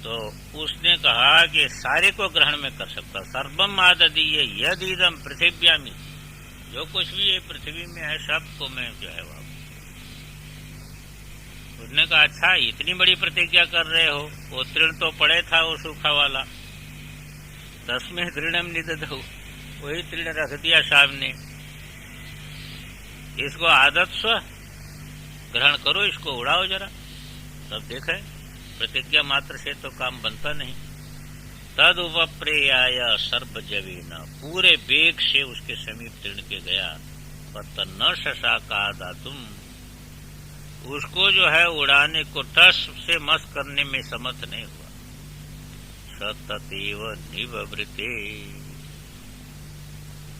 तो उसने कहा कि सारे को ग्रहण में कर सकता, सर्वम आददीय यद इदम पृथिव्यामी, जो कुछ भी ये पृथ्वी में है सबको मैं जो है वह। उसने कहा अच्छा इतनी बड़ी प्रतिज्ञा कर रहे हो, वो तृण तो पड़े था वो सूखा वाला, 10वें तृणम निदधौ, वही तृण रख दिया सामने, इसको आदत स्व ग्रहण करो, इसको उड़ाओ जरा, तब देखे। प्रतिज्ञा मात्र से तो काम बनता नहीं। तद उपप्रेयाय सर्वजवेन, पूरे वेग से उसके समीप तृण के गया, पर न शशाका दातुम, उसको जो है उड़ाने को टस से मस करने में समर्थ नहीं हुआ। सततेव निवृते,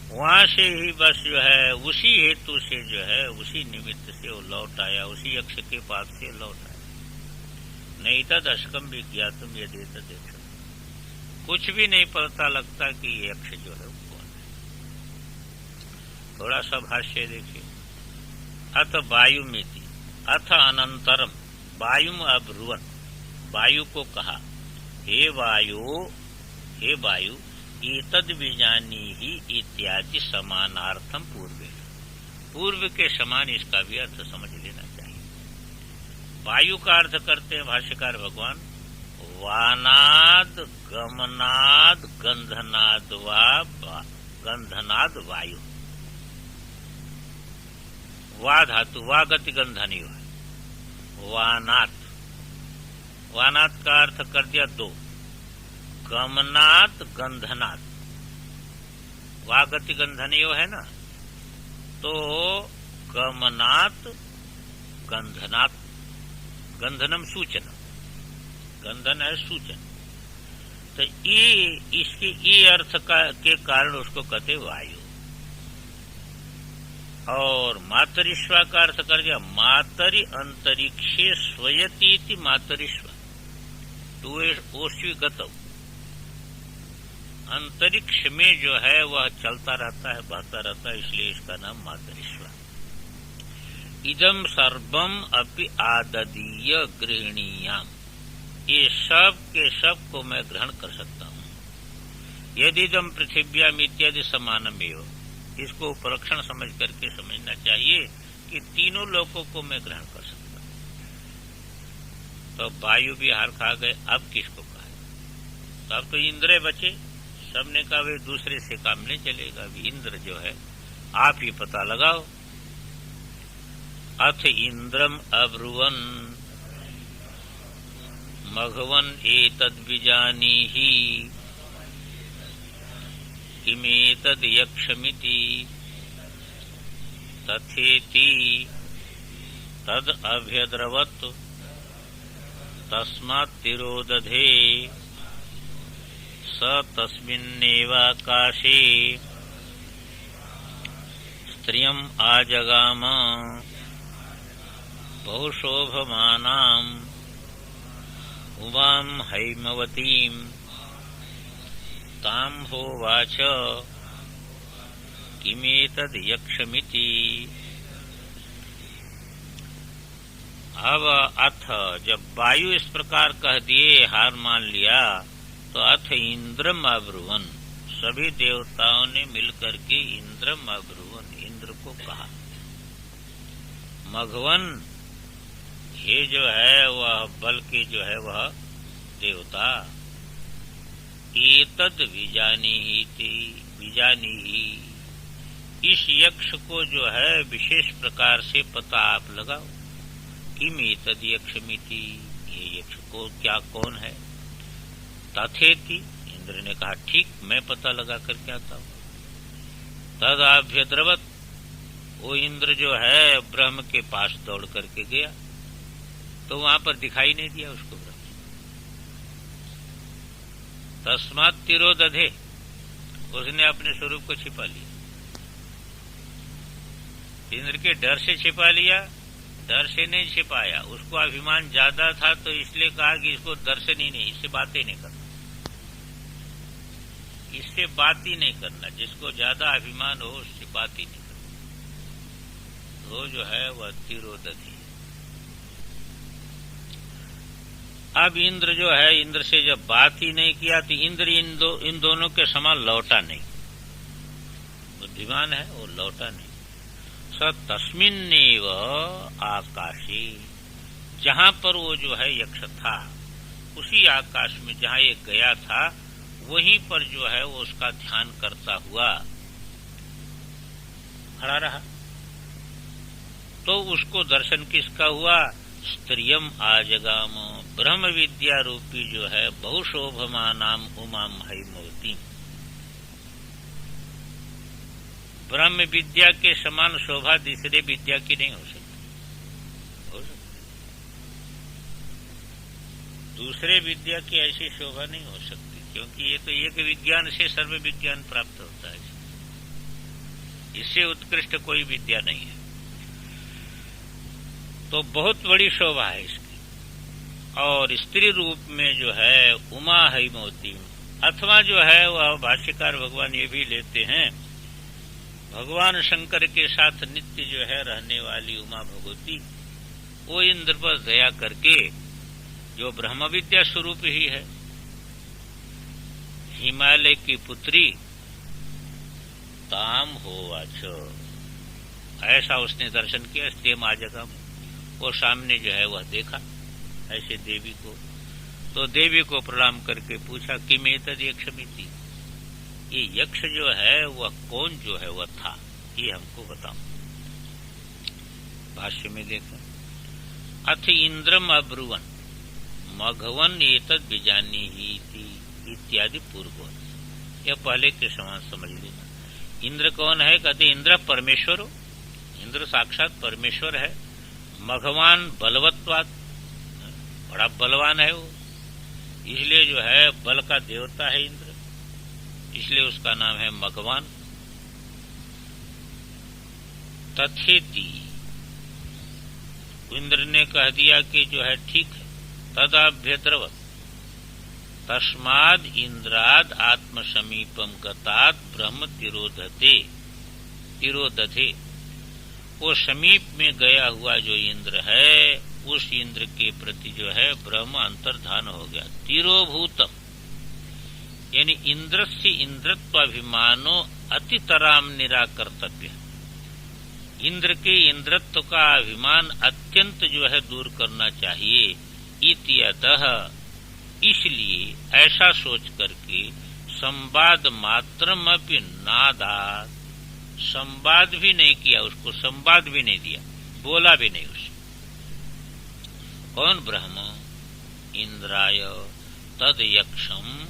वहां से ही बस जो है उसी हेतु से जो है उसी निमित्त से वो लौट आया, उसी यक्ष के पास से लौट आया। नहीं तद अशकम भी किया तुम ये देता देखो, कुछ भी नहीं पता लगता कि ये यक्ष जो है कौन है। थोड़ा सा भाष्य देखिए। अथ वायु में थी, अथ अनंतरम वायु अब्रुवन, वायु को कहा हे वायु एतद विजानी ही इत्यादि समानार्थम पूर्वे, पूर्व के समान इसका भी अर्थ समझ लेना चाहिए। वायु का अर्थ करते हैं भाष्यकार भगवान वानाद गमनाद गंधनाद गंधनाद वायु, वा धातु वा गति गंधनी है, वानात, वानात का अर्थ कर दिया दो, गमनात गंधनात, वा गति गंधनियो है ना, तो गमनात गंधनात, गंधनम सूचना, गंधन है सूचन, तो ये इसके ये अर्थ के कारण उसको कहते वायु। और मातरिश्वा का अर्थ कर दिया मातरि अंतरिक्षे स्वयतीति मातरिश्वा, ओश्विगतौ, अंतरिक्ष में जो है वह चलता रहता है, बहता रहता है, इसलिए इसका नाम मातरिश्वा। इदम सर्वम अपि आददीय गृहणीयाम, ये सब के सब को मैं ग्रहण कर सकता हूँ। यदि इदम पृथिव्याम इत्यादि समानमेव, इसको उपलक्षण समझ करके समझना चाहिए कि तीनों लोकों को मैं ग्रहण कर सकता हूँ। तो वायु भी हार खा गए, अब किसको कहा? तो अब तो इंद्र बचे, सबने कहा वे दूसरे से काम नहीं चलेगा, अभी इंद्र जो है आप ही पता लगाओ। अथ इंद्रम अब्रुवन मघवन एतद् विजानीहि किमेतद् यक्षमिति तथेति तद अभ्यद्रवत् तस्मात् तिरोदधे स तस्मिन्नेवाकाशे स्त्रियम् आजगाम बहुशोभमानाम् उमां हैमवतीं तां होवाच किमेतद् यक्षमिति। अब अथ जब वायु इस प्रकार कह दिए, हार मान लिया, तो अथ इंद्रम अब्रुवन, सभी देवताओं ने मिलकर के इंद्रम अब्रुवन, इंद्र को कहा। मघवन ये जो है वह बल के जो है वह देवता, एतद विजानी ही, इस यक्ष को जो है विशेष प्रकार से पता आप लगाओ। किम एतद यक्षमिति, ये यक्ष को क्या कौन है? तथेति, इंद्र ने कहा ठीक मैं पता लगा करके आता हूँ। तदाभ्यद्रवत, वो इंद्र जो है ब्रह्म के पास दौड़ करके गया, तो वहां पर दिखाई नहीं दिया उसको ब्रह्म। तस्मात् तिरोदधे, उसने अपने स्वरूप को छिपा लिया, इंद्र के डर से छिपा लिया, डर से नहीं छिपाया, उसको अभिमान ज्यादा था तो इसलिए कहा कि इसको दर्शन ही नहीं, इससे बातें नहीं करना, इससे बात ही नहीं करना, जिसको ज्यादा अभिमान हो उससे बात ही नहीं करना, वो जो है वह तिरोदधि। अब इंद्र जो है, इंद्र से जब बात ही नहीं किया तो इंद्र इन दोनों के समान लौटा नहीं। बुद्धिमान है, वो लौटा नहीं। स तस्मिन्नेव आकाशे, जहां पर वो जो है यक्ष था, उसी आकाश में जहां ये गया था, वहीं पर जो है वो उसका ध्यान करता हुआ खड़ा रहा। तो उसको दर्शन किसका हुआ? स्त्रियम आजगाम, ब्रह्म विद्या रूपी जो है बहुशोभमानाम उमाम हैमवती। ब्रह्म विद्या के समान शोभा दूसरे विद्या की नहीं हो सकती। दूसरे विद्या की ऐसी शोभा नहीं हो सकती, क्योंकि ये तो एक विज्ञान से सर्व विज्ञान प्राप्त होता है। इससे उत्कृष्ट कोई विद्या नहीं है। तो बहुत बड़ी शोभा है इसकी। और स्त्री रूप में जो है उमा हैमवती, अथवा जो है वह भाष्यकार भगवान ये भी लेते हैं, भगवान शंकर के साथ नित्य जो है रहने वाली उमा भगवती, वो इंद्र पर दया करके जो ब्रह्म विद्या स्वरूप ही है, हिमालय की पुत्री ताम होवाच, ऐसा उसने दर्शन किया। स्तेम आजगम, वो सामने जो है वह देखा ऐसे देवी को। तो देवी को प्रणाम करके पूछा कि मेतद यक्षमिति, ये यक्ष जो है वह कौन जो है वह था, ये हमको बताओ। भाष्य में देखें, अथ इंद्रम अब्रुवन मघवन एतद बीजानी ही इत्यादि पूर्व। यह पहले के समान समझ लेना। इंद्र कौन है? कहते इंद्र परमेश्वर हो, इंद्र साक्षात परमेश्वर है। मघवान बलवत्वाद, बड़ा बलवान है वो, इसलिए जो है बल का देवता है इंद्र, इसलिए उसका नाम है मघवान। तथेति, इंद्र ने कह दिया कि जो है ठीक है। तदाभ्यद्रवत तस्माद इंद्राद आत्म समीपम गताद ब्रह्म तिरोदधे, वो समीप में गया हुआ जो इंद्र है, उस इंद्र के प्रति जो है ब्रह्म अंतर्धान हो गया। तिरोभूतम, यानी इंद्र से इंद्रत्वाभिमानो अतितराम निराकर्तव्य। इंद्र के इंद्रत्व का अभिमान अत्यंत जो है दूर करना चाहिए। इत्यतः, इसलिए ऐसा सोच करके संवाद मात्रमपि नादात, संवाद भी नहीं किया, उसको संवाद भी नहीं दिया, बोला भी नहीं उसे। कौन? ब्रह्म इंद्राय तद यक्षम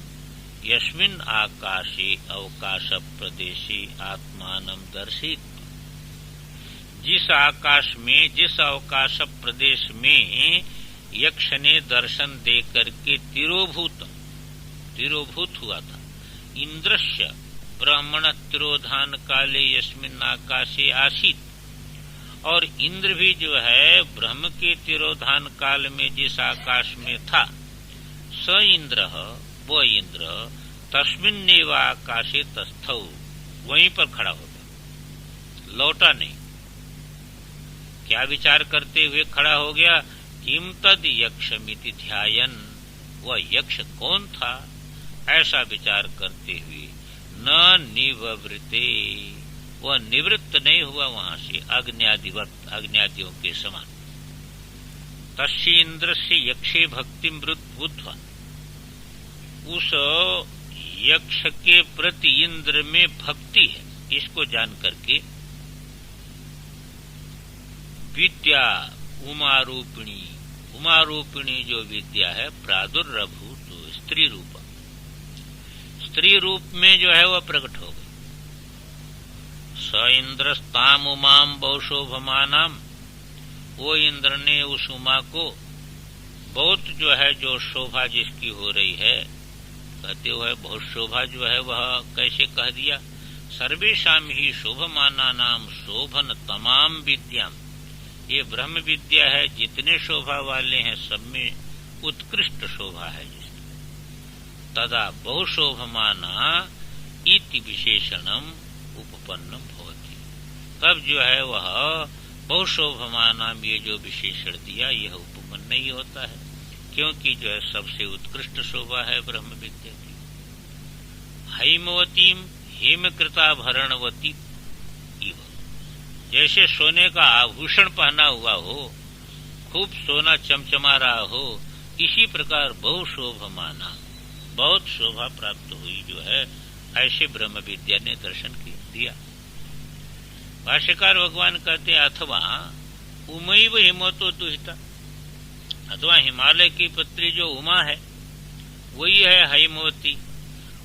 यस्मिन् आकाशे अवकाश प्रदेशे आत्मानं दर्शित। जिस आकाश में, जिस अवकाश प्रदेश में यक्ष ने दर्शन दे करके तिरोभूत हुआ था। इंद्रस्य ब्राह्मण तिरोधान काले यस्मिन् आकाशे आसीत, और इंद्र भी जो है ब्रह्म के तिरोधान काल में जिस आकाश में था, स इंद्र, वो इंद्र तस्मिन्नेव आकाशे तस्थौ, वहीं पर खड़ा हो गया, लौटा नहीं। क्या विचार करते हुए खड़ा हो गया? किम तद यक्षमिति ध्यायन, वह यक्ष कौन था, ऐसा विचार करते हुए न निवृत्ते, वह निवृत्त नहीं हुआ वहां से, अग्न्यादिवत, अग्न्यादियों के समान। तस्य इंद्र से यक्षे भक्ति बुद्ध्वा, उस यक्ष के प्रति इंद्र में भक्ति है, इसको जान करके विद्या उमारूपिणी, उमारूपिणी जो विद्या है प्रादुर्भूत, स्त्री रूप, स्त्री रूप में जो है वह प्रकट हो गई। स इंद्रस्ताम उमाम बहुशोभमानाम, वो इंद्र ने उस उमा को बहुत जो है, जो शोभा जिसकी हो रही है, कहते हुए बहुत शोभा जो है वह कैसे कह दिया? सर्वेशाम ही शोभमाना नाम शोभन तमाम विद्याम, ये ब्रह्म विद्या है, जितने शोभा वाले हैं सब में उत्कृष्ट शोभा है जिसकी। तदा बहुशोभमाना इति विशेषणम उपपन्नम भवति, तब जो है वह बहुशोभमाना, ये जो विशेषण दिया यह उपपन्न ही होता है। क्योंकि जो है सबसे उत्कृष्ट शोभा है ब्रह्म विद्या की। हैमवतीम हेमकृताभरणवती इव, जैसे सोने का आभूषण पहना हुआ हो, खूब सोना चमचमा रहा हो, इसी प्रकार बहु शोभमाना, बहुत शोभा प्राप्त हुई जो है, ऐसे ब्रह्म विद्या ने दर्शन दिया। भाष्यकार भगवान कहते अथवा उमैव हिमवतो दुहिता, अथवा हिमालय की पुत्री जो उमा है वही है हैमवती।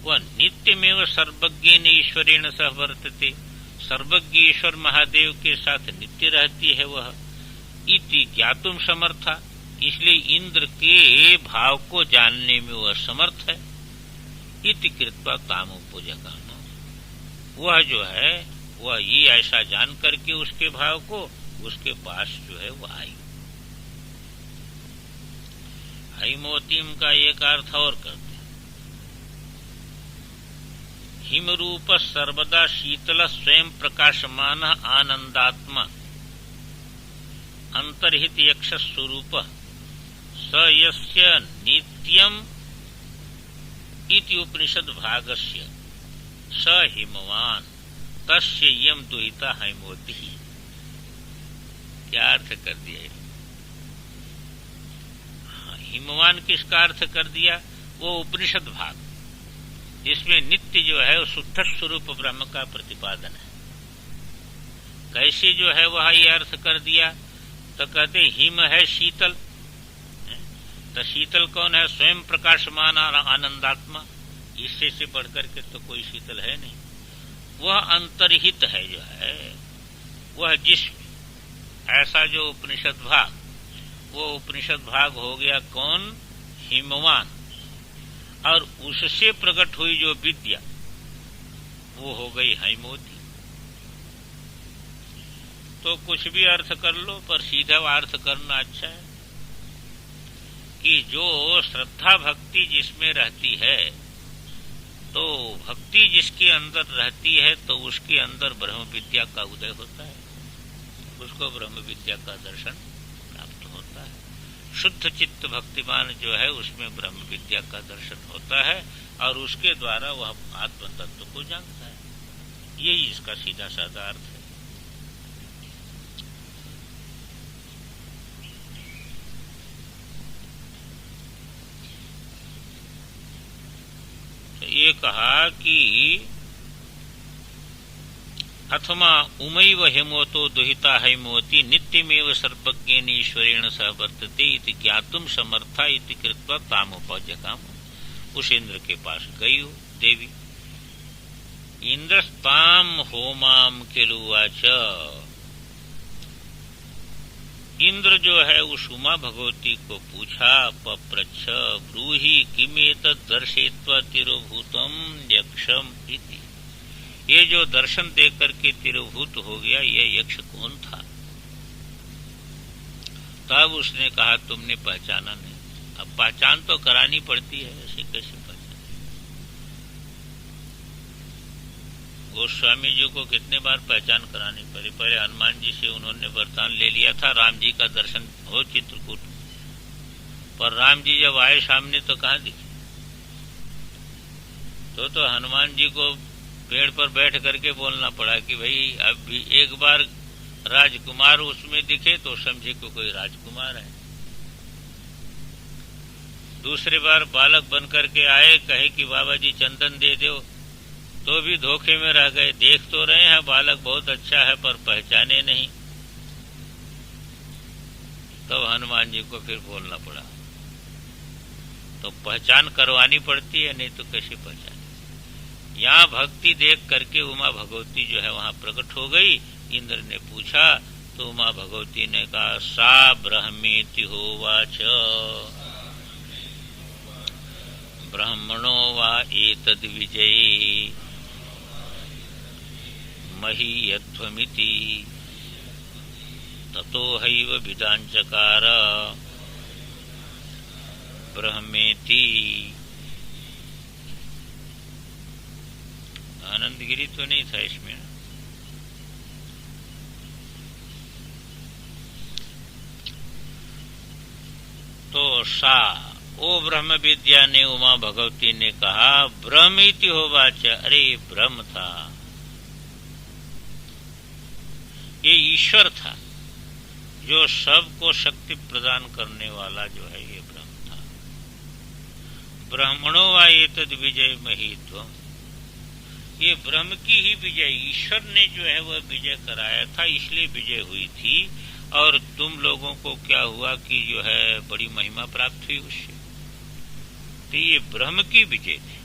वह नित्यमेव सर्वज्ञेन ईश्वरेण सह वर्तते, सर्वज्ञ ईश्वर महादेव के साथ नित्य रहती है वह। इति ज्ञातुम समर्था, इसलिए इंद्र के भाव को जानने में वह समर्थ है। इति कृत्वा तामोपजगाम, वह जो है वह ये ऐसा जान करके उसके भाव को उसके पास जो है वह आई। हैमवतीम का एक अर्थ और करते हैं, हिमरूप सर्वदा शीतल स्वयं प्रकाशमान आनंदात्मा अंतर्हित यक्ष स्वरूप स यस्य नित्यम इति उपनिषद भागस्य स हिमवान तस्य यम दुहिता हैमवती। क्या अर्थ कर दिया? हिमवान किसका अर्थ कर दिया? वो उपनिषद भाग जिसमें नित्य जो है वो शुद्ध स्वरूप ब्रह्म का प्रतिपादन है। कैसे जो है वह ये अर्थ कर दिया? तो कहते हिम है शीतल, तो शीतल कौन है? स्वयं प्रकाशमान आनंदात्मा, इससे से बढ़कर के तो कोई शीतल है नहीं। वह अंतर्हित है जो है वह जिसमें, ऐसा जो उपनिषद भाग, वो उपनिषद भाग हो गया कौन? हिमवान। और उससे प्रकट हुई जो विद्या वो हो गई हैमवती। तो कुछ भी अर्थ कर लो, पर सीधा अर्थ करना अच्छा है कि जो श्रद्धा भक्ति जिसमें रहती है, तो भक्ति जिसके अंदर रहती है तो उसके अंदर ब्रह्म विद्या का उदय होता है, उसको ब्रह्म विद्या का दर्शन प्राप्त होता है। शुद्ध चित्त भक्तिमान जो है उसमें ब्रह्म विद्या का दर्शन होता है और उसके द्वारा वह आत्म तत्व को जानता है। यही इसका सीधा साधा अर्थ है। ये कहा कि अथमा उमैव हेमवतो दुहिता हैमवती नित्यमेव सर्वज्ञेन ईश्वरेण सह वर्तते इति ज्ञातुम समर्था इति कृत्वा तामोपजगाम। उस इंद्र के पास गई हो देवी। इंद्रस्ताम होमाम किलुवाच, इंद्र जो है उस उमा भगवती को पूछा, पप्रच्छ ब्रूहि किमेतद् दर्शयित्वा तिरोभूतम यक्षम इति। ये जो दर्शन देकर के तिरोभूत हो गया, ये यक्ष कौन था? तब उसने कहा तुमने पहचाना नहीं। अब पहचान तो करानी पड़ती है, ऐसे कैसे पहचान? गोस्वामी जी को कितने बार पहचान करानी पड़ी। पहले हनुमान जी से उन्होंने वरदान ले लिया था राम जी का दर्शन हो चित्रकूट, पर राम जी जब आए सामने तो कहाँ दिखे? तो हनुमान जी को पेड़ पर बैठ करके बोलना पड़ा कि भाई अब भी एक बार राजकुमार उसमें दिखे तो समझे को कोई राजकुमार है। दूसरी बार बालक बन करके आए, कहे कि बाबा जी चंदन दे दो, तो भी धोखे में रह गए। देख तो रहे हैं बालक बहुत अच्छा है पर पहचाने नहीं। तो हनुमान जी को फिर बोलना पड़ा। तो पहचान करवानी पड़ती है, नहीं तो कैसे पहचान? यहाँ भक्ति देख करके उमा भगवती जो है वहां प्रकट हो गई। इंद्र ने पूछा तो उमा भगवती ने कहा सा ब्रह्मेति होवाच ब्रह्मणो वा एतद् विजयी महीयध्वमिति ततो हैव विदांचकार ब्रह्मेति। आनंदगिरी तो नहीं था इसमें। तो तो सा ओ ब्रह्म विद्या ने उमा भगवती ने कहा ब्रह्मीति होवाच, अरे ब्रह्म था, ये ईश्वर था जो सबको शक्ति प्रदान करने वाला जो है ये ब्रह्म था। ब्रह्मणो वा एतद् विजय महित्वम्, ये ब्रह्म की ही विजय, ईश्वर ने जो है वह विजय कराया था, इसलिए विजय हुई थी। और तुम लोगों को क्या हुआ कि जो है बड़ी महिमा प्राप्त हुई उससे, तो ये ब्रह्म की विजय थी।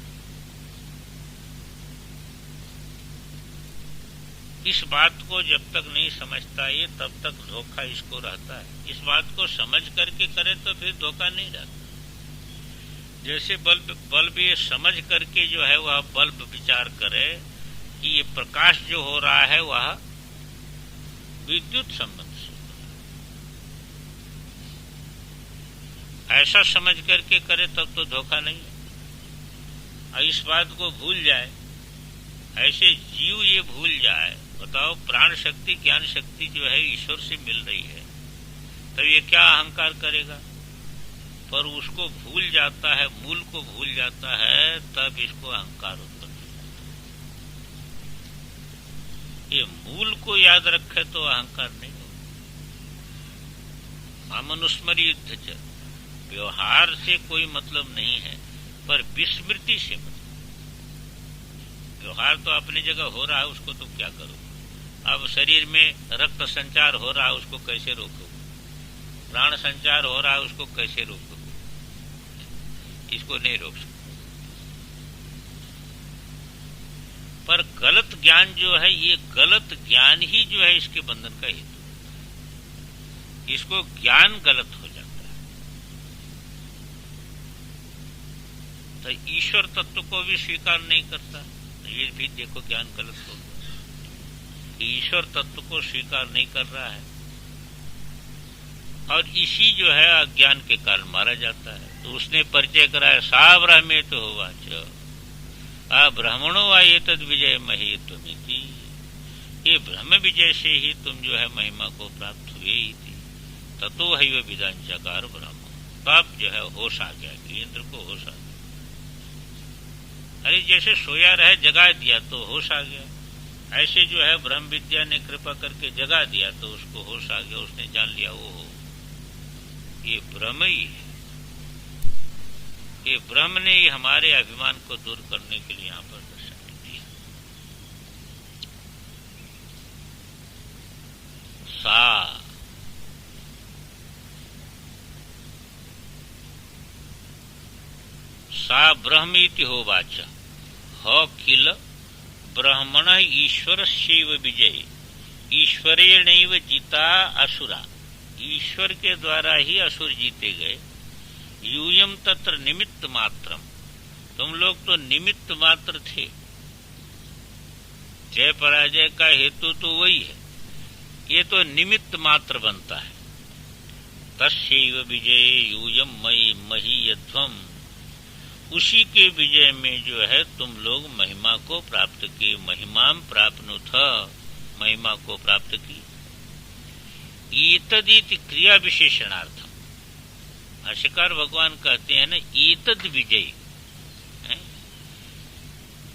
इस बात को जब तक नहीं समझता ये तब तक धोखा इसको रहता है। इस बात को समझ करके करे तो फिर धोखा नहीं रहता। जैसे बल्ब ये समझ करके जो है वह बल्ब विचार करे कि ये प्रकाश जो हो रहा है वह विद्युत संबंध से, ऐसा समझ करके करे तब तो धोखा नहीं है। और इस बात को भूल जाए, ऐसे जीव ये भूल जाए, बताओ प्राण शक्ति ज्ञान शक्ति जो है ईश्वर से मिल रही है, तब ये क्या अहंकार करेगा। पर उसको भूल जाता है, मूल को भूल जाता है, तब इसको अहंकार उत्पन्न होता है। ये मूल को याद रखे तो अहंकार नहीं होगा। मामनुस्मर युद्ध, व्यवहार से कोई मतलब नहीं है, पर विस्मृति से मतलब। व्यवहार तो अपनी जगह हो रहा है, उसको तो क्या करो। अब शरीर में रक्त संचार हो रहा है, उसको कैसे रोको। प्राण संचार हो रहा है, उसको कैसे रोको। इसको नहीं रोक सकते। पर गलत ज्ञान जो है, ये गलत ज्ञान ही जो है इसके बंधन का हेतु। इसको ज्ञान गलत हो जाता है। तो ईश्वर तत्व को भी स्वीकार नहीं करता, तो ये भी देखो ज्ञान गलत हो गया। ईश्वर तत्व को स्वीकार नहीं कर रहा है और इसी जो है अज्ञान के कारण मारा जाता है। तो उसने परिचय कराया सा ब्रह्मे तो होवाच, ब्राह्मणो वा एतद् विजय महित्वमिति, ये ब्रह्म विजय से ही तुम जो है महिमा को प्राप्त हुए ही थी। ततो हैव विदांचकार ब्रह्म, तब जो है होश आ गया, इंद्र को होश आ गया। अरे जैसे सोया रहे जगा दिया तो होश आ गया, ऐसे जो है ब्रह्म विद्या ने कृपा करके जगा दिया तो उसको होश आ गया। उसने जान लिया वो ये ब्रह्म ही है। ये ब्रह्म ने ही हमारे अभिमान को दूर करने के लिए यहाँ पर दर्शन दिया। सा ब्रह्मीति होवाच, ह किल ब्रह्मण ईश्वरस्यैव विजय, ईश्वरेणैव जीता असुरा, ईश्वर के द्वारा ही असुर जीते गए। यूयम तत्र निमित्त मात्रम, तुम लोग तो निमित्त मात्र थे, जय पराजय का हेतु तो वही है, ये तो निमित्त मात्र बनता है। तस्यैव विजय यूयम मयि महीयध्वम, उसी के विजय में जो है तुम लोग महिमा को प्राप्त किए। महिमाम प्राप्नुथ, महिमा को प्राप्त की। एतदिति क्रिया विशेषणार्थम, भाष्यकार भगवान कहते हैं ना एतद विजय,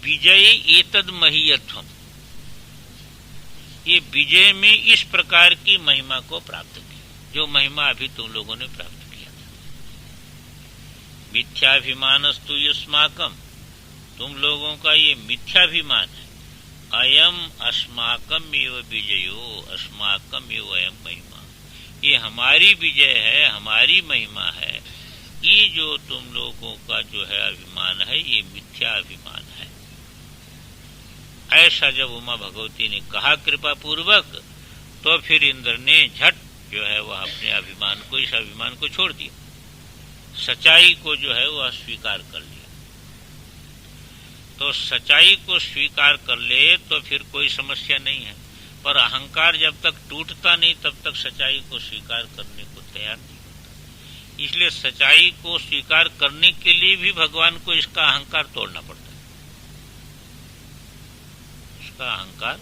विजय एतद महीयत्वम, ये विजय में इस प्रकार की महिमा को प्राप्त की जो महिमा अभी तुम लोगों ने प्राप्त किया था। मिथ्याभिमानस्तु युष्माकम, तुम लोगों का ये मिथ्याभिमान है। अयम अस्माकम एव विजयो, अस्माकम एव अयम महिमा, ये हमारी विजय है, हमारी महिमा है। ये जो तुम लोगों का जो है अभिमान है ये मिथ्या अभिमान है। ऐसा जब उमा भगवती ने कहा कृपा पूर्वक, तो फिर इंद्र ने झट जो है वह अपने अभिमान को, इस अभिमान को छोड़ दिया, सच्चाई को जो है वह स्वीकार कर लिया। तो सच्चाई को स्वीकार कर ले तो फिर कोई समस्या नहीं है, पर अहंकार जब तक टूटता नहीं तब तक सच्चाई को स्वीकार करने को तैयार नहीं होता। इसलिए सच्चाई को स्वीकार करने के लिए भी भगवान को इसका अहंकार तोड़ना पड़ता है, इसका अहंकार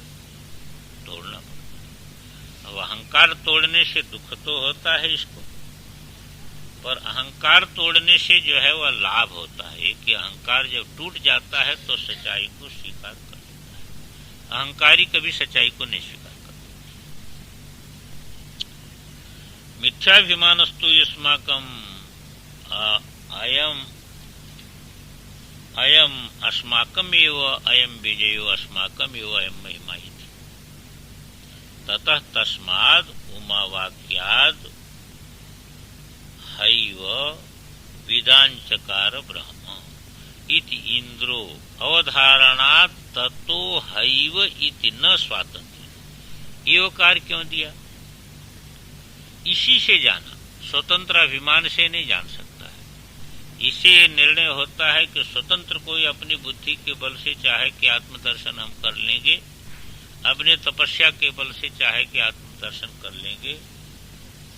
तोड़ना पड़ता है। अब अहंकार तोड़ने से दुख तो होता है इसको, पर अहंकार तोड़ने से जो है वह लाभ होता है कि अहंकार जब टूट जाता है तो सच्चाई को स्वीकार कर लेता है। अहंकारी कभी सच्चाई को नहीं स्वीकार करता। मिथ्याभिमानस्तु युष्माकम अयम अस्माकम एव अयम विजयो अस्माकम एव अयम महिमा इति ततः तस्माद् उमावाक्याद् हैव विदांचकार ब्रह्म इति इंद्रो अवधारणात् ततो हैव इति न स्वातंत्र्य। एवकार क्यों दिया? इसी से जाना, स्वतंत्र अभिमान से नहीं जान सकता है। इससे निर्णय होता है कि स्वतंत्र कोई अपनी बुद्धि के बल से चाहे कि आत्मदर्शन हम कर लेंगे, अपने तपस्या के बल से चाहे कि आत्मदर्शन कर लेंगे,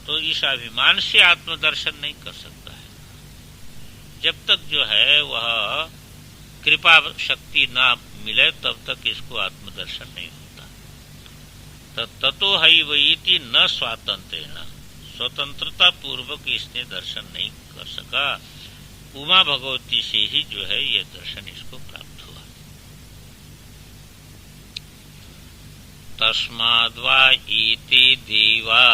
तो इस अभिमान से आत्मदर्शन नहीं कर सकता है। जब तक जो है वह कृपा शक्ति ना मिले तब तक इसको आत्मदर्शन नहीं होता। ततो हैव इति न स्वातंत्र्येण, स्वतंत्रता पूर्वक इसने दर्शन नहीं कर सका। उमा भगवती से ही जो है यह दर्शन इसको प्राप्त हुआ। तस्माद्वा इति देवा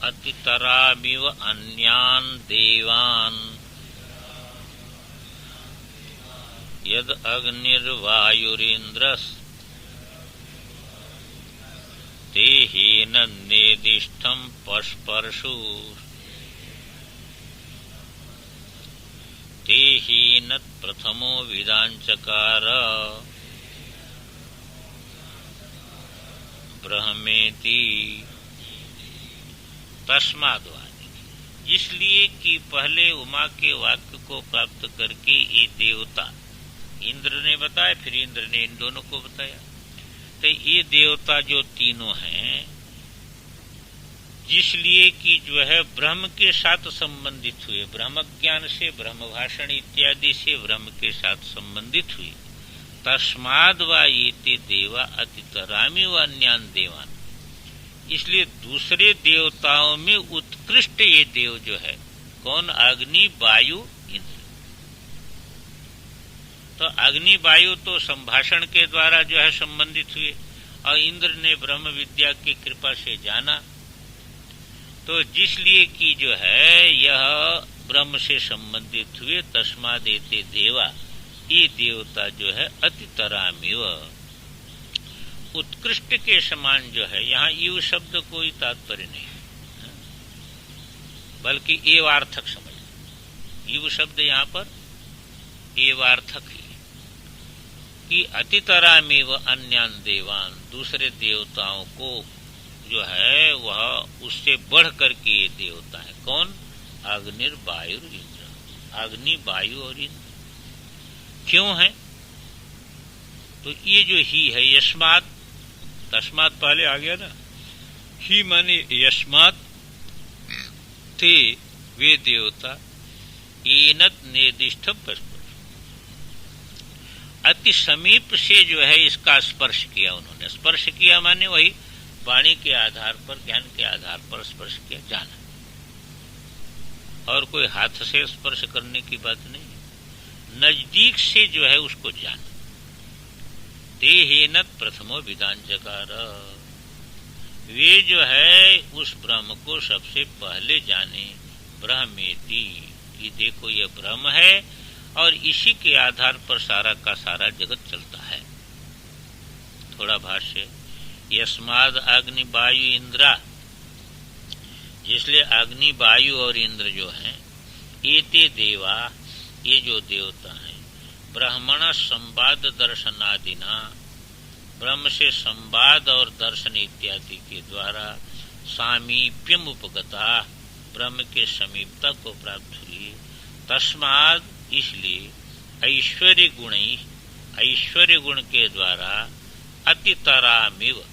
अतितरामिव अन्यान् देवान् यद अग्निर्वायुरिन्द्रस् तेहेन निर्दिष्टं पस्पर्शु तेहेन प्रथमो विदांचकार ब्रह्मेति तस्माद्वादि। इसलिए कि पहले उमा के वाक्य को प्राप्त करके ये देवता, इंद्र ने बताया, फिर इंद्र ने इन दोनों को बताया। तो ये देवता जो तीनों हैं, जिसलिए कि जो है ब्रह्म के साथ संबंधित हुए, ब्रह्म ज्ञान से, ब्रह्म भाषण इत्यादि से ब्रह्म के साथ संबंधित हुए, तस्माद् वा एते देवा अतितरामि व अन्यान् देवान्। इसलिए दूसरे देवताओं में उत्कृष्ट ये देव जो है कौन? अग्नि, वायु, इंद्र। तो अग्नि वायु तो संभाषण के द्वारा जो है संबंधित हुए, और इंद्र ने ब्रह्म विद्या की कृपा से जाना। तो जिसलिए कि जो है यह ब्रह्म से संबंधित हुए, तस्माद् एते देवा, ये देवता जो है अतितरामिव, उत्कृष्ट के समान जो है। यहाँ इव शब्द कोई तात्पर्य नहीं, बल्कि एवार्थक समझ। इव शब्द यहाँ पर एवार्थक ही कि अतितरामिव अन्यान् देवान्, दूसरे देवताओं को जो है वह उससे बढ़ करके ये देवता है। कौन? अग्निर्वायुर इंद्र, अग्नि, वायु और इंद्र। क्यों है? तो ये जो ही है, यस्मात्, तस्मात् पहले आ गया ना, ही माने यस्मात् थे वे देवता, एनत निर्दिष्ट स्पर्श, अति समीप से जो है इसका स्पर्श किया उन्होंने। स्पर्श किया माने वही वाणी के आधार पर, ज्ञान के आधार पर स्पर्श किया, जाना। और कोई हाथ से स्पर्श करने की बात नहीं, नजदीक से जो है उसको जाना। तेहेन प्रथमो विदांचकार, वे जो है उस ब्रह्म को सबसे पहले जाने। ब्रह्मेति, कि देखो ये ब्रह्म है और इसी के आधार पर सारा का सारा जगत चलता है। थोड़ा भाष्य, यस्माद् अग्नि वायु इंद्रा, इसलिए अग्नि, वायु और इंद्र जो हैं, एते देवा, ये जो देवता हैं, ब्रह्मण संवाद दर्शनादिना, ब्रह्म से संवाद और दर्शन इत्यादि के द्वारा सामीप्यम उपगता, ब्रह्म के समीपता को प्राप्त हुई। तस्माद्, इसलिए ऐश्वर्य गुण, ऐश्वर्य गुण के द्वारा अतितरामिव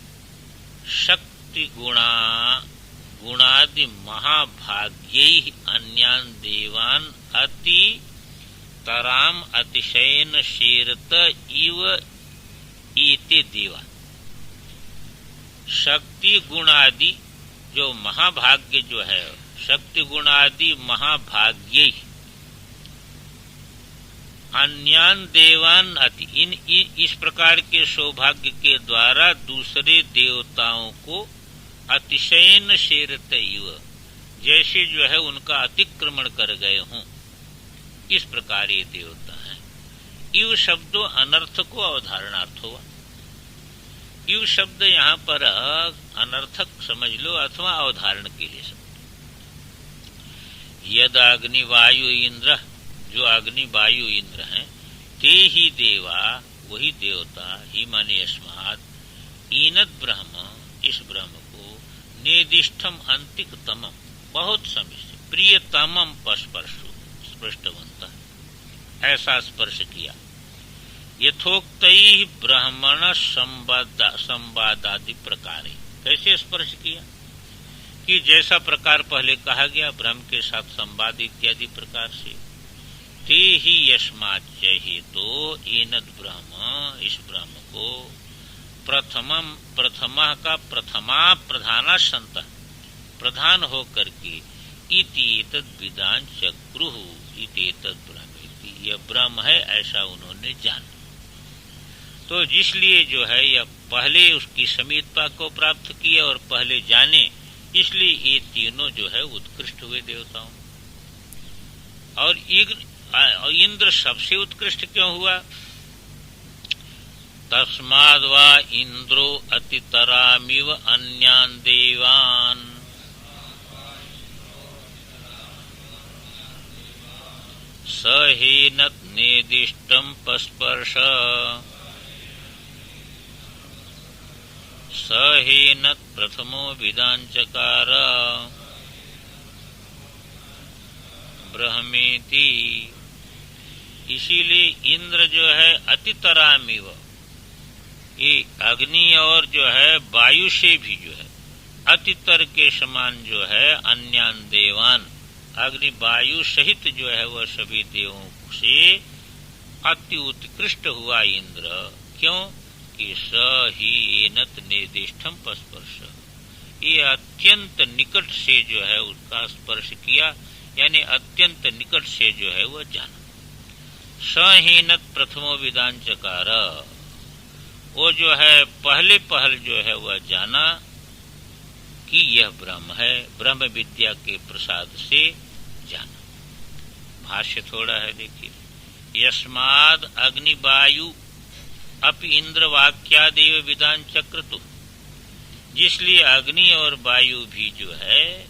शक्ति गुणादि महाभाग्यै अन्यान् देवान् अति तराम अतिशयन शेरत इव एते देवा। शक्ति गुणादि जो महाभाग्य जो है, शक्ति गुण आदि महाभाग्य अन्यान देवान अति, इस प्रकार के सौभाग्य के द्वारा दूसरे देवताओं को अतिशयन शेरतैव, जैसे जो है उनका अतिक्रमण कर गए हों, इस प्रकार ये देवता हैं। इव शब्दो अनर्थको अवधारणार्थ हुआ। इव शब्द यहाँ पर अनर्थक समझ लो अथवा अवधारण के लिए समझ। यद अग्नि वायु इंद्र, जो अग्नि वायु इंद्र हैं, ते ही देवा, वही देवता, ही माने अस्मात्, ईनद ब्रह्म, इस ब्रह्म को, निर्दिष्टम अंतिकतमम, बहुत समय से, प्रियतमम स्पर्शु, स्पृष्टवंत, ऐसा स्पर्श किया। यथोक्तैः ब्रह्मण संवादादि प्रकार, कैसे स्पर्श किया कि जैसा प्रकार पहले कहा गया ब्रह्म के साथ संवाद इत्यादि प्रकार से। ते ही यस्माच्च हेतु एनद ब्रह्म, इस ब्रह्म को, प्रथमा का प्रथमा प्रधाना संत, प्रधान होकर के, इति एतद् विदान चक्रुः, इति एतद् ब्रह्मेति, यह ब्रह्म है ऐसा उन्होंने जाना। तो जिसलिए जो है यह पहले उसकी समीपता को प्राप्त किए और पहले जाने, इसलिए ये तीनों जो है उत्कृष्ट हुए देवताओं। और इंद्र सबसे उत्कृष्ट क्यों हुआ? तस्माद् वा इंद्रो अतितरामिव अन्यान् देवान्, स हेनत् निर्दिष्टं पस्पर्श, स हेनत् प्रथमो विदांचकार ब्रह्मेति। इसीलिए इंद्र जो है अतितरामिव, ये अग्नि और जो है वायु से भी जो है अतितर के समान जो है अन्यान देवान, अग्नि वायु सहित जो है वह सभी देवों से अति उत्कृष्ट हुआ इंद्र। क्यों कि स ही एनत निर्दिष्टम स्पर्श, ये अत्यंत निकट से जो है उसका स्पर्श किया, यानी अत्यंत निकट से जो है वह जाना। सहीनत प्रथमो विदान चकार, वो जो है पहले पहल जो है वह जाना कि यह ब्रह्म है, ब्रह्म विद्या के प्रसाद से जाना। भाष्य थोड़ा है देखिए। यस्माद् अग्नि वायु अपि इंद्र वाक्यादेव विदान चक्रतु, जिसलिए अग्नि और वायु भी जो है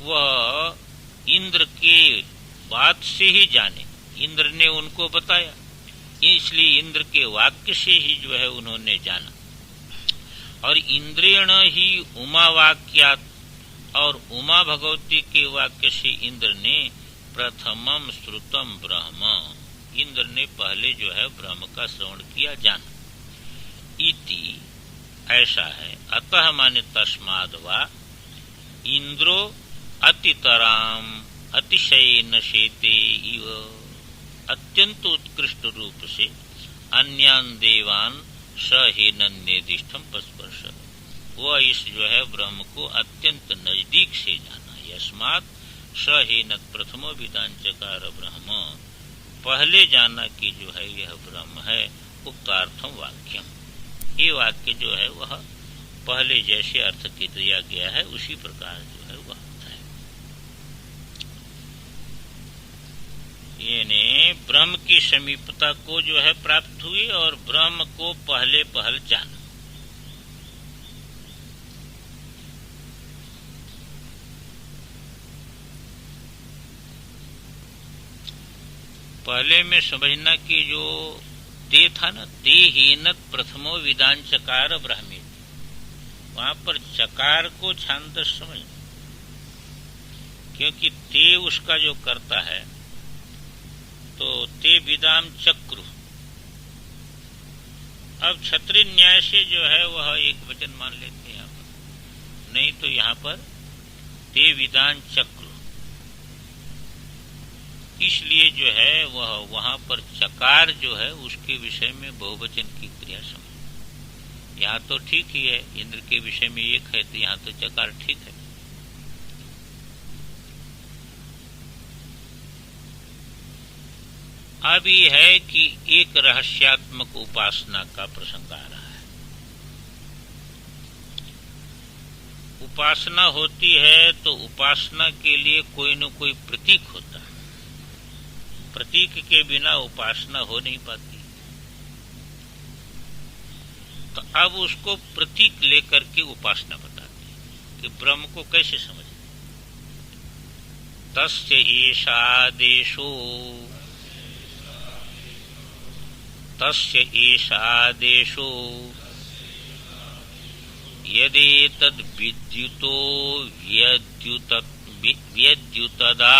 वह इंद्र के बात से ही जाने, इंद्र ने उनको बताया, इसलिए इंद्र के वाक्य से ही जो है उन्होंने जाना। और इंद्रेण ही उमा वाक्यात, और उमा भगवती के वाक्य से इंद्र ने प्रथमम श्रुतम ब्रह्म, इंद्र ने पहले जो है ब्रह्म का श्रवण किया, जाना। इति, ऐसा है। अतः माने तस्माद् वा इंद्रो अतितराम अतिशयेन शेते इव, अत्यंत उत्कृष्ट रूप से अन्यान देवान सहेनन निर्दिष्टम स्पर्श, वह इस जो है ब्रह्म को अत्यंत नजदीक से जाना। यस्मात् सहेनत प्रथमो विदांचकार ब्रह्म, पहले जाना कि जो है यह ब्रह्म है। उक्तार्थम वाक्यम, ये वाक्य जो है वह पहले जैसे अर्थ के दिया गया है उसी प्रकार जो है वह होता है। यानी ब्रह्म की समीपता को जो है प्राप्त हुई और ब्रह्म को पहले पहल जाना। पहले में समझना कि जो ते था ना, ते हीनत प्रथमो विदान चकार ब्रह्मी, वहां पर चकार को छांदस समझना, क्योंकि ते उसका जो करता है, तो ते विदाम चक्रु। अब क्षत्रिय न्याय से जो है वह एक वचन मान लेते हैं यहाँ पर, नहीं तो यहाँ पर ते विदान चक्रु, इसलिए जो है वह वहां पर चकार जो है उसके विषय में बहुवचन की क्रिया समझ। यहाँ तो ठीक ही है, इंद्र के विषय में एक है तो यहाँ तो चकार ठीक है, अब ये है कि एक रहस्यात्मक उपासना का प्रसंग आ रहा है। उपासना होती है तो उपासना के लिए कोई न कोई प्रतीक होता है। प्रतीक के बिना उपासना हो नहीं पाती। तो अब उसको प्रतीक लेकर के उपासना बताते हैं कि ब्रह्म को कैसे समझे। तस्य एषा आदेशो, तस्य एषा आदेशो यदेतद् विद्युतो व्यद्युतदा,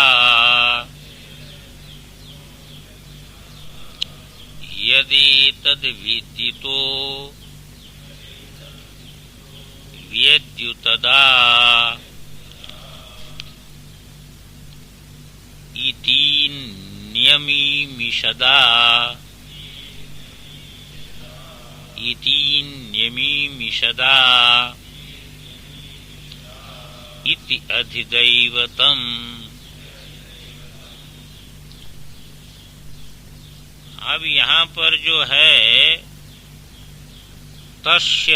यदेतद् विद्युतो व्यद्युतदा इति न्यमीमिषदा, इति न्यमीमिषदा इति अधिदैवतम्। अब यहाँ पर जो है तस्य,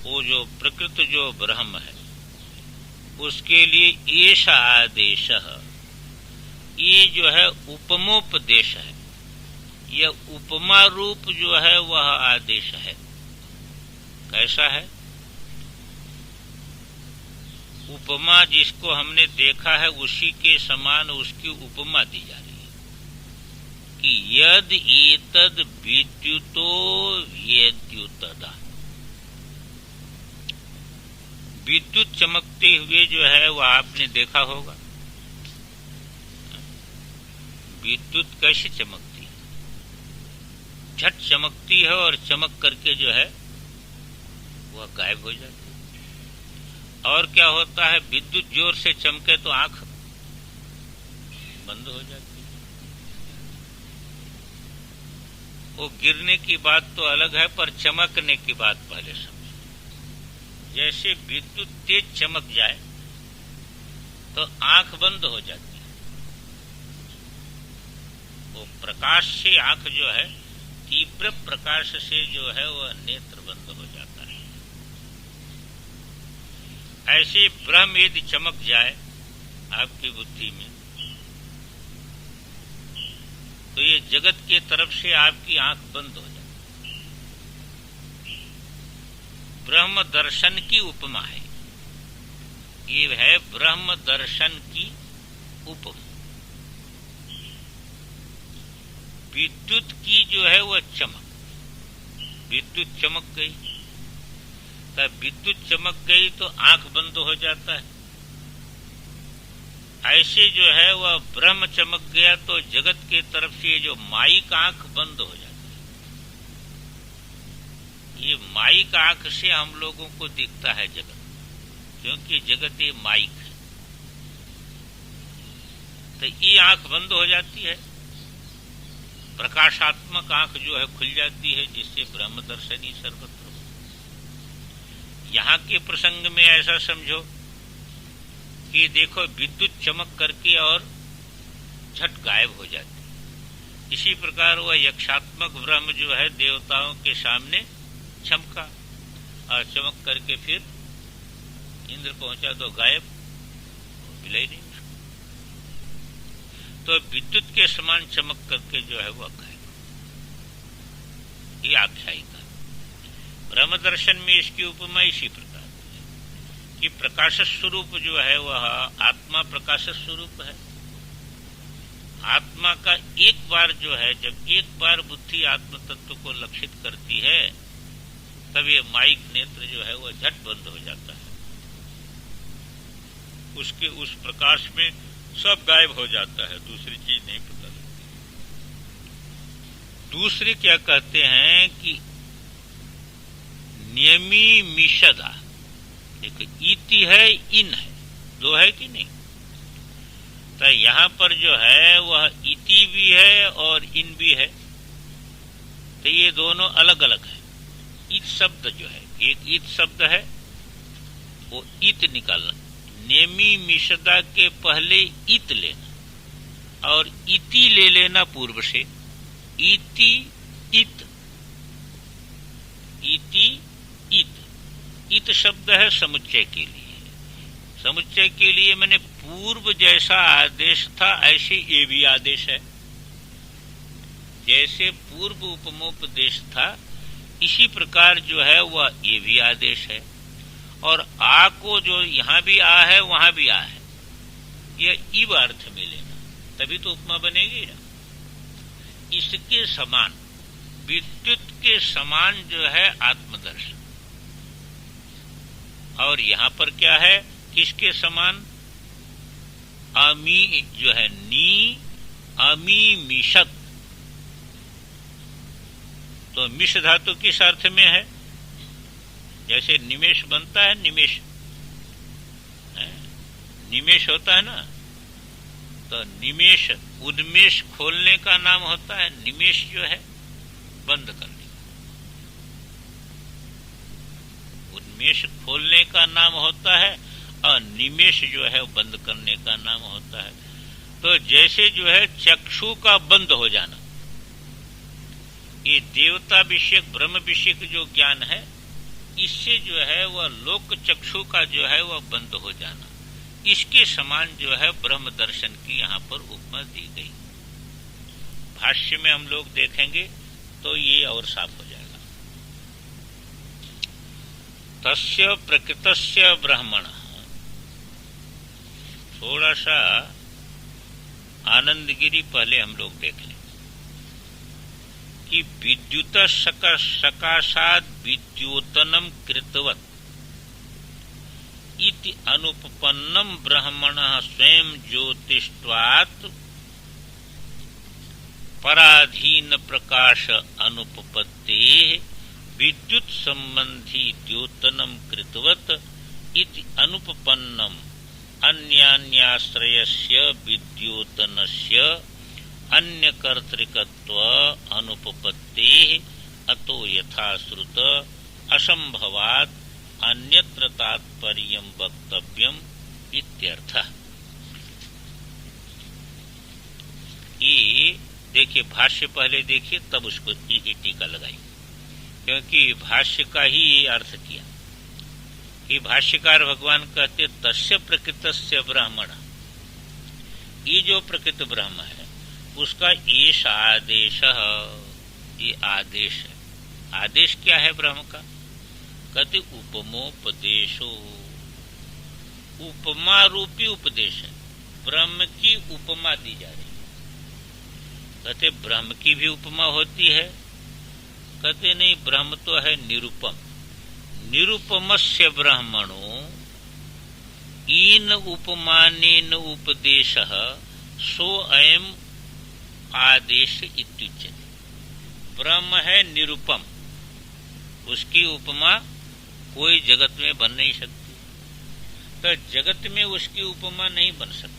वो जो प्रकृत जो ब्रह्म है उसके लिए एषा आदेश, ये जो है उपमोपदेश है। यह उपमा रूप जो है वह आदेश है। कैसा है? उपमा जिसको हमने देखा है उसी के समान उसकी उपमा दी जा रही है कि यद एतद विद्युतो व्यद्युतदा। विद्युत चमकते हुए जो है वह आपने देखा होगा। विद्युत कैसे चमकती है? झट चमकती है और चमक करके जो है वह गायब हो जाती है। और क्या होता है, विद्युत जोर से चमके तो आंख बंद हो जाती है। वो गिरने की बात तो अलग है, पर चमकने की बात पहले समझो। जैसे विद्युत तेज चमक जाए तो आंख बंद हो जाती है। वो प्रकाश से आंख जो है, तीव्र प्रकाश से जो है वह नेत्र बंद हो जाता है। ऐसे ब्रह्म यदि चमक जाए आपकी बुद्धि में तो ये जगत के तरफ से आपकी आंख बंद हो जाती है। ब्रह्म दर्शन की उपमा है ये, है ब्रह्म दर्शन की उपमा। विद्युत की जो है वह चमक, विद्युत चमक गई तब विद्युत चमक गई तो आंख बंद हो जाता है। ऐसे जो है वह ब्रह्म चमक गया तो जगत के तरफ से जो माइक आंख बंद हो जाती है। ये माइक आंख से हम लोगों को दिखता है जगत, क्योंकि जगत ये माइक है। तो ये आंख बंद हो जाती है, प्रकाशात्मक आंख जो है खुल जाती है, जिससे ब्रह्म दर्शन ही सर्वत्र हो। यहाँ के प्रसंग में ऐसा समझो कि देखो विद्युत चमक करके और झट गायब हो जाती है। इसी प्रकार वह यक्षात्मक ब्रह्म जो है देवताओं के सामने चमका और चमक करके फिर इंद्र पहुंचा तो गायब, मिला ही नहीं उसको। तो विद्युत के समान चमक करके जो है वह गायब। ये आख्यायिका ब्रह्म दर्शन में इसकी उपमा इसी प्रकार कि प्रकाश स्वरूप जो है वह आत्मा प्रकाश स्वरूप है। आत्मा का एक बार जो है, जब एक बार बुद्धि आत्म तत्व को लक्षित करती है तब ये माइक नेत्र जो है वह झट बंद हो जाता है। उसके उस प्रकाश में सब गायब हो जाता है, दूसरी चीज नहीं पता लगती। दूसरे क्या कहते हैं कि नियमी मिशदा, एक इति है इन है, दो है कि नहीं। तो यहां पर जो है वह इति भी है और इन भी है, तो ये दोनों अलग अलग है। इत शब्द जो है, एक इत शब्द है, वो इत निकालना, नेमी मिशदा के पहले इत लेना, और इति ले लेना पूर्व से, इति इत, इति इत, इत शब्द है समुच्चय के लिए। समुच्चय के लिए मैंने पूर्व जैसा आदेश था ऐसे ये भी आदेश है। जैसे पूर्व उपमोपदेश था इसी प्रकार जो है वह ये भी आदेश है। और आ को जो यहाँ भी आ है वहां भी आ है, यह इव अर्थ में लेना, तभी तो उपमा बनेगी ना। इसके समान, विद्युत के समान जो है आत्मदर्शन। और यहाँ पर क्या है, किसके समान? अमी जो है नी अमी मिशत, तो मिश धातु किस अर्थ में है? जैसे निमेश बनता है, निमेश निमेश होता है ना, तो निमेश उन्मेष खोलने का नाम होता है, निमेश जो है बंद करने का, उन्मेष खोलने का नाम होता है और निमेश जो है बंद करने का नाम होता है। तो जैसे जो है चक्षु का बंद हो जाना, ये देवता विषयक ब्रह्म विषयक जो ज्ञान है, इससे जो है वह लोक चक्षु का जो है वह बंद हो जाना, इसके समान जो है ब्रह्म दर्शन की यहाँ पर उपमा दी गई। भाष्य में हम लोग देखेंगे तो ये और साफ हो जाएगा। तस्य प्रकृतस्य ब्रह्मण, थोड़ा सा आनंदगिरी पहले हम लोग देख लें कि विद्युत सकाशाद विद्योतनम कृतवत इति अनुपपन्नम ब्रह्मणः स्वयं ज्योतिष्वात् पराधीन प्रकाश अनुपपत्ते विद्युत संबंधी द्योतनम कृतवत इति अनुपपन्नम अन्यान्याश्रयस्य विद्योतनस्य अन्य कर्तृकत्व अनुपपत्ते अतो यथाश्रुत असंभवात् अन्यत्र तात्पर्यं वक्तव्यम इत्यर्थः। ये देखिए, भाष्य पहले देखिए तब उसको टीका लगाई, क्योंकि भाष्य का ही ये अर्थ किया कि भाष्यकार भगवान कहते तस्य प्रकृतस्य ब्राह्मण, ये जो प्रकृत ब्रह्म है उसका एष आदेश, ये आदेश है। आदेश क्या है ब्रह्म का? कहते उपमोपदेशो, उपमा रूपी उपदेश है, ब्रह्म की उपमा दी जा रही है। कहते ब्रह्म की भी उपमा होती है? कहते नहीं, ब्रह्म तो है निरुपम। निरुपमस्य ब्रह्मणो इन उपमानेन उपदेशः सो अयम् आदेश इत्युच्यते। ब्रह्म है निरुपम, उसकी उपमा कोई जगत में बन नहीं सकती, तो जगत में उसकी उपमा नहीं बन सकती।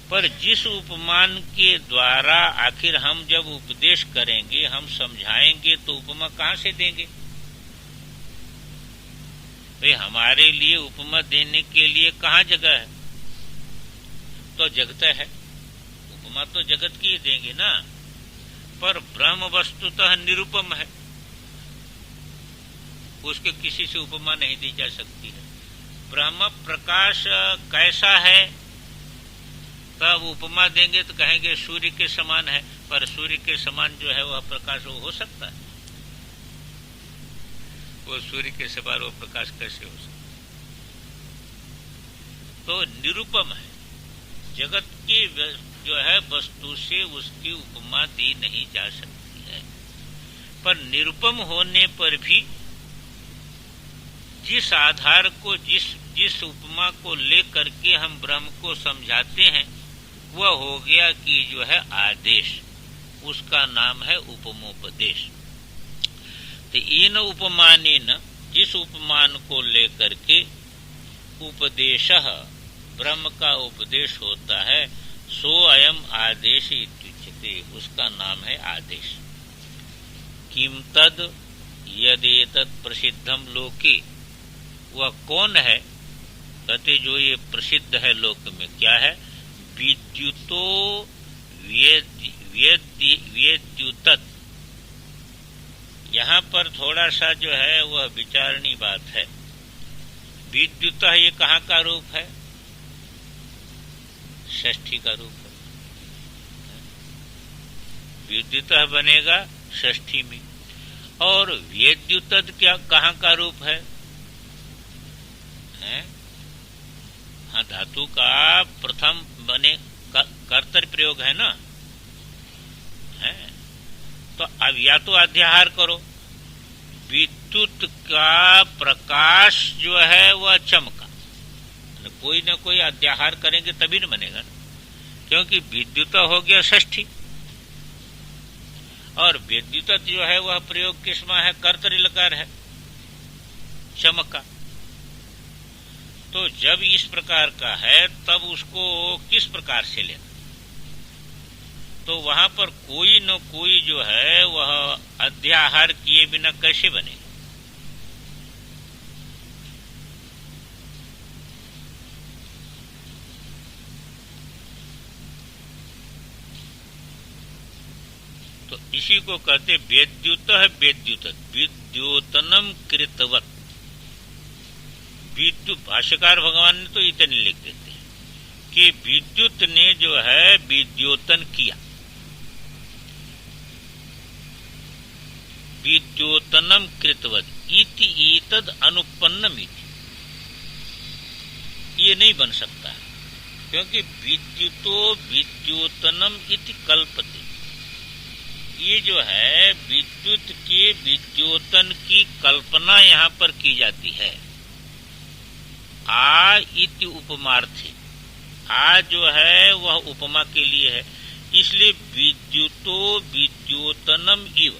पर जिस उपमान के द्वारा आखिर हम जब उपदेश करेंगे, हम समझाएंगे, तो उपमा कहाँ से देंगे भाई? हमारे लिए उपमा देने के लिए कहाँ जगह है? तो जगत है, उपमा तो जगत की ही देंगे ना। पर ब्रह्म वस्तुतः निरुपम है, उसके किसी से उपमा नहीं दी जा सकती है। ब्रह्म प्रकाश कैसा है, तब उपमा देंगे तो कहेंगे सूर्य के समान है, पर सूर्य के समान जो है वह प्रकाश वो हो सकता है? वो सूर्य के समान वो प्रकाश कैसे हो सकता है? तो निरुपम है, जगत की जो है वस्तु से उसकी उपमा दी नहीं जा सकती है। पर निरुपम होने पर भी जिस आधार को, जिस उपमा को लेकर के हम ब्रह्म को समझाते हैं, वह हो गया कि जो है आदेश, उसका नाम है उपमोपदेश। तो इन उपमानेन, जिस उपमान को लेकर के उपदेशः, ब्रह्म का उपदेश होता है, सो अयम आदेश इत्युच्यते, उसका नाम है आदेश। किम तद यदेतत् प्रसिद्धम लोके, वह कौन है? कहते जो ये प्रसिद्ध है लोक में, क्या है? विद्युतो वेद्युतत्, यहाँ पर थोड़ा सा जो है वह विचारणी बात है। विद्युत ये कहाँ का रूप है? षष्ठी का रूप है। विद्युत बनेगा षष्ठी में। और वेद्युतत् क्या कहाँ का रूप है? हाँ, धातु का प्रथम बने कर्तरी प्रयोग है ना, है? तो अब या तो अध्याहार करो, विद्युत का प्रकाश जो है वह चमका, कोई न कोई अध्याहार करेंगे तभी न बनेगा ना, क्योंकि विद्युत हो गया षष्ठी और विद्युत जो है वह प्रयोग किसमें है? कर्तरी लकार है, चमका। तो जब इस प्रकार का है तब उसको किस प्रकार से लेना? तो वहां पर कोई न कोई जो है वह अध्याहार किए बिना कैसे बने? तो इसी को कहते वेद्युत है, वेद्युत विद्योतनम कृतवत। विद्युत, भाष्यकार भगवान ने तो इतने लिख देते हैं कि विद्युत ने जो है विद्योतन किया, विद्योतनम कृतवत इति एतद अनुपन्नम इति। ये नहीं बन सकता है, क्योंकि विद्युतो विद्योतनम इति कल्पते। ये जो है विद्युत के विद्योतन की कल्पना यहाँ पर की जाती है। आ इति उपमार्थी, आ जो है वह उपमा के लिए है, इसलिए विद्युतो विद्योतनम इव,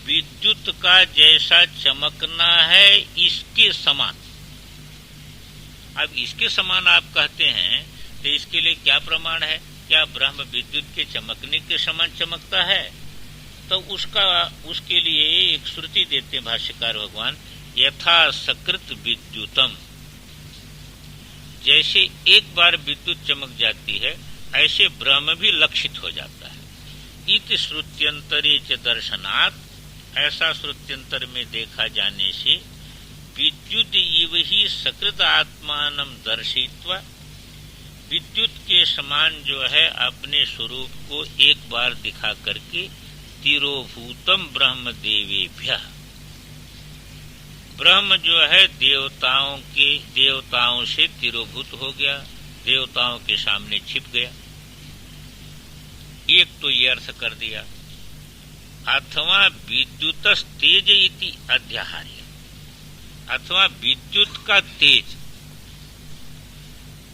विद्युत का जैसा चमकना है इसके समान। अब इसके समान आप कहते हैं तो इसके लिए क्या प्रमाण है? क्या ब्रह्म विद्युत के चमकने के समान चमकता है? तो उसके लिए एक श्रुति देते हैं भाष्यकार भगवान, यथा सकृत विद्युतम, जैसे एक बार विद्युत चमक जाती है ऐसे ब्रह्म भी लक्षित हो जाता है। इति श्रुत्यंतरे च दर्शनात्, ऐसा श्रुत्यंतर में देखा जाने से विद्युत इव ही सकृत आत्मानं दर्शित्वा, विद्युत के समान जो है अपने स्वरूप को एक बार दिखा करके तिरोभूतम ब्रह्म देवेभ्यः, ब्रह्म जो है देवताओं से तिरोभूत हो गया, देवताओं के सामने छिप गया। एक तो ये अर्थ कर दिया। अथवा विद्युत तेज इति अध्याहार्य, अथवा विद्युत का तेज।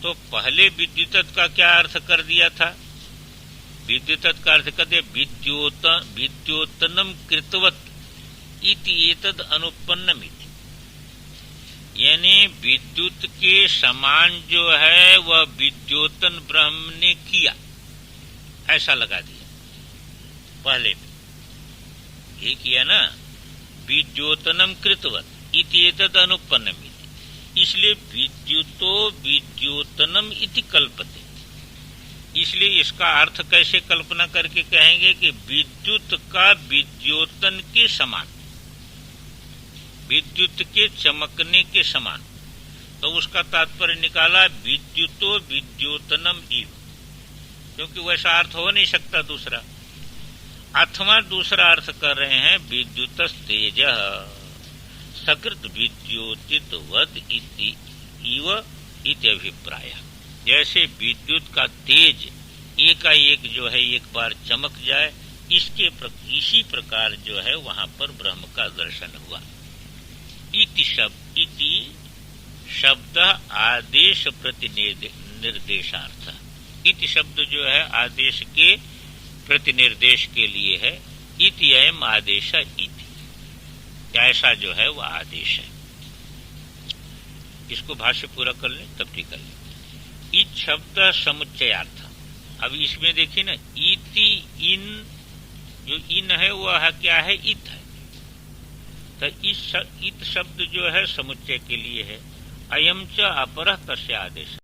तो पहले विद्युत का क्या अर्थ कर दिया था? विद्युत का अर्थ कर दिया विद्योतनम कृतवत इति एतद अनुपन्नम इति, यानी विद्युत के समान जो है वह विद्योतन ब्रह्म ने किया, ऐसा लगा दिया। पहले में ये किया ना, विद्योतनम कृतवत इति एतद अनुपन्नम इति, इसलिए विद्युतो विद्योतनम इति कल्पते। इसलिए इसका अर्थ कैसे कल्पना करके कहेंगे कि विद्युत का विद्योतन के समान, विद्युत के चमकने के समान। तो उसका तात्पर्य निकाला विद्युतो विद्योतनम इव, क्योंकि वैसा अर्थ हो नहीं सकता दूसरा। अथवा दूसरा अर्थ कर रहे हैं विद्युत तेज सकृत विद्योतितवद इव इति अभिप्राय। जैसे विद्युत का तेज एकाएक जो है एक बार चमक जाए, इसी प्रकार जो है वहां पर ब्रह्म का दर्शन हुआ। इति शब्द आदेश प्रतिनिर्देशार्थ, इति शब्द जो है आदेश के प्रतिनिर्देश के लिए है। इति अयम आदेश इति, ऐसा जो है वह आदेश है। इसको भाष्य पूरा कर ले तब ठीक कर ले। इत शब्द समुच्चयार्थ। अब इसमें देखिए ना, इति इन, जो इन है वह क्या है? इत है। तो इत शब्द जो है समुच्चय के लिए है। अयम च अपरः तस्य आदेश।